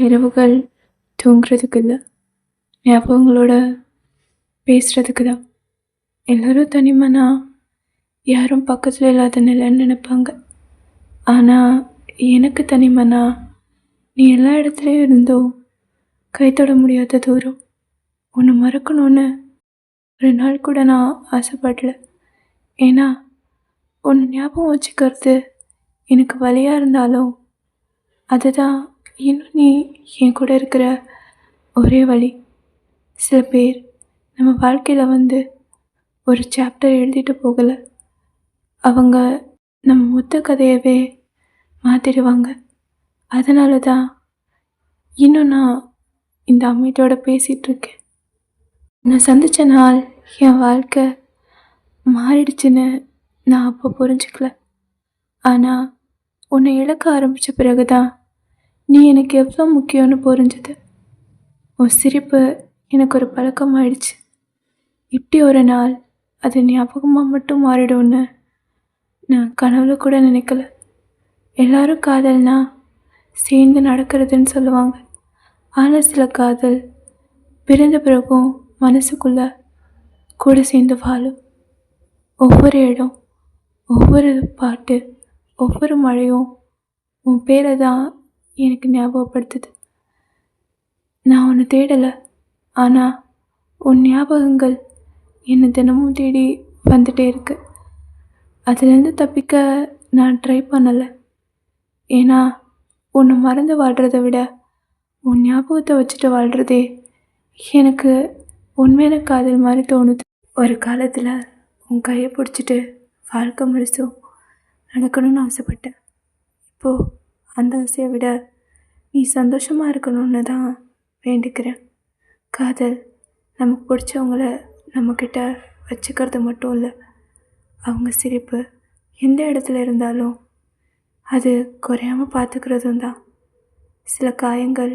இரவுகள் தூங்குறதுக்கு இல்லை, ஞாபகங்களோட பேசுகிறதுக்கு தான். எல்லோரும் தனிமனா யாரும் பக்கத்தில் இல்லாத நிலைன்னு நினைப்பாங்க. ஆனால் எனக்கு தனிமனா நீ எல்லா இடத்துலையும் இருந்தோ கை தொட முடியாத தூரம். ஒன்று மறக்கணும்னு ஒரு நாள் கூட நான் ஆசைப்படல. ஏன்னா ஒன்று ஞாபகம் வச்சுக்கிறது எனக்கு வலியாக இருந்தாலும் அதுதான் இன்னும் நீ என் கூட இருக்கிற ஒரே வழி. சில பேர் நம்ம வாழ்க்கையில் வந்து ஒரு சாப்டர் எழுதிட்டு போகலை, அவங்க நம்ம மொத்த கதையவே மாற்றிடுவாங்க. அதனால தான் இன்னும் நான் இந்த அமைதியோட பேசிகிட்ருக்கேன். நான் சந்தித்த நாள் என் வாழ்க்கை மாறிடுச்சுன்னு நான் அப்போ புரிஞ்சுக்கல. ஆனால் உன்னை இழக்க ஆரம்பித்த பிறகு தான் நீ எனக்கு எவ்வளோ முக்கியம்னு புரிஞ்சுது. உன் சிரிப்பு எனக்கு ஒரு பழக்கமாயிடுச்சு. இப்படி ஒரு நாள் அது ஞாபகமாக மட்டும் மாறிடும்னு நான் கனவுல கூட நினைக்கல. எல்லாரும் காதல்னா சேர்ந்து நடக்கிறதுன்னு சொல்லுவாங்க. ஆனால் சில காதல் பிறந்த பிறகும் மனசுக்குள்ளே கூட சேர்ந்து வாழும். ஒவ்வொரு இடம், ஒவ்வொரு பாட்டு, ஒவ்வொரு மழையும் உன் பேரை தான் எனக்கு ஞாபகப்படுத்துது. நான் உன்னை தேடலை, ஆனால் உன் ஞாபகங்கள் என்னை தினமும் தேடி வந்துட்டே இருக்கு. அதுலேருந்து தப்பிக்க நான் ட்ரை பண்ணலை. ஏன்னா உன்னை மறந்து வாழ்கிறத விட உன் ஞாபகத்தை வச்சுட்டு வாழ்கிறதே எனக்கு உண்மையான காதல் மாதிரி தோணுது. ஒரு காலத்தில் உன் கையை பிடிச்சிட்டு வாழ்க்கை முழுசும் நடக்கணும்னு ஆசைப்பட்டேன். இப்போது அந்த ஆசையை விட நீ சந்தோஷமாக இருக்கணும்னு தான் வேண்டிக்கிறேன். காதல் நமக்கு பிடிச்சவங்கள நம்மக்கிட்ட வச்சுக்கிறது மட்டும் இல்லை, அவங்க சிரிப்பு எந்த இடத்துல இருந்தாலும் அது குறையாமல் பார்த்துக்கிறதும் தான். சில காயங்கள்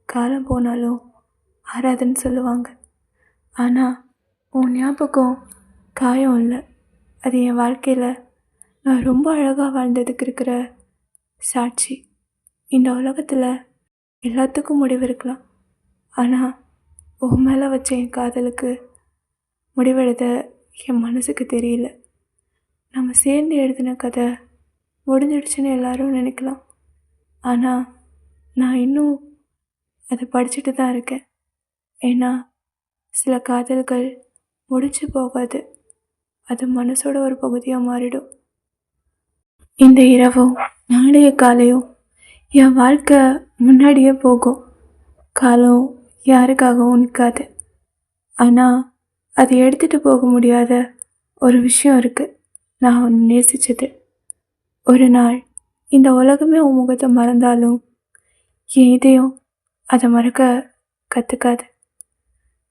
காலம் போனாலும் ஆறாதுன்னு சொல்லுவாங்க. ஆனால் உன் ஞாபகம் காயம் இல்லை, அது என் வாழ்க்கையில் நான் ரொம்ப அழகாக வாழ்ந்ததுக்கு இருக்கிற சாட்சி. இந்த உலகத்தில் எல்லாத்துக்கும் முடிவு இருக்கலாம், ஆனால் உன் மேலே வச்ச என் காதலுக்கு முடிவெழுத என் மனசுக்கு தெரியல. நம்ம சேர்ந்து எழுதின கதை முடிஞ்சிடுச்சுன்னு எல்லாரும் நினைக்கலாம், ஆனால் நான் இன்னும் அதை படிச்சுட்டு தான் இருக்கேன். ஏன்னா சில காதல்கள் முடிச்சு போகாது, அது மனசோட ஒரு பகுதியாக மாறிடும். இந்த இரவும் நாளைய காலையும் என் வாழ்க்கை முன்னாடியே போகும். காலம் யாருக்காகவும் நிற்காது, ஆனால் அது எடுத்துகிட்டு போக முடியாத ஒரு விஷயம் இருக்குது. நான் ஒன்று நேசித்தது. ஒரு நாள் இந்த உலகமே உன் முகத்தை மறந்தாலும் என் இதயம் அதை மறக்க கற்றுக்காது.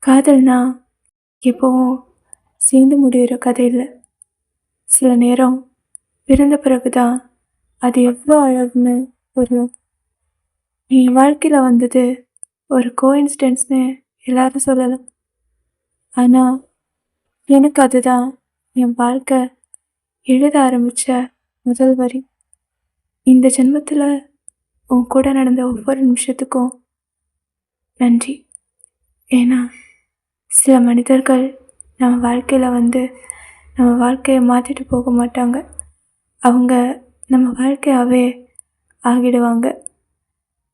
காதல்னா எப்போவும் சேர்ந்து முடிகிற கதை இல்லை. சில நேரம் பிறந்த பிறகு தான் அது எவ்வளோ அழகுன்னு புரியும். நீ வாழ்க்கையில் வந்தது ஒரு கோஇன்சிடென்ட்ஸ்னு எல்லாரும் சொல்லலாம், ஆனால் எனக்கு அதுதான் என் வாழ்க்கை எழுத ஆரம்பித்த முதல் வரி. இந்த ஜென்மத்தில் உன் கூட நடந்த ஒவ்வொரு நிமிஷத்துக்கும் நன்றி. ஏன்னா சில மனிதர்கள் நம்ம வாழ்க்கையில் வந்து நம்ம வாழ்க்கையை மாற்றிட்டு போக மாட்டாங்க, அவங்க நம்ம வாழ்க்கையாகவே ஆகிடுவாங்க.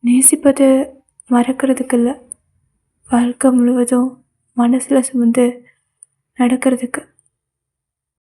நேசிப்பது மறக்கிறதுக்கு இல்லை, வாழ்க்கை முழுவதும் மனசில் சுமந்து நடக்கிறதுக்கு.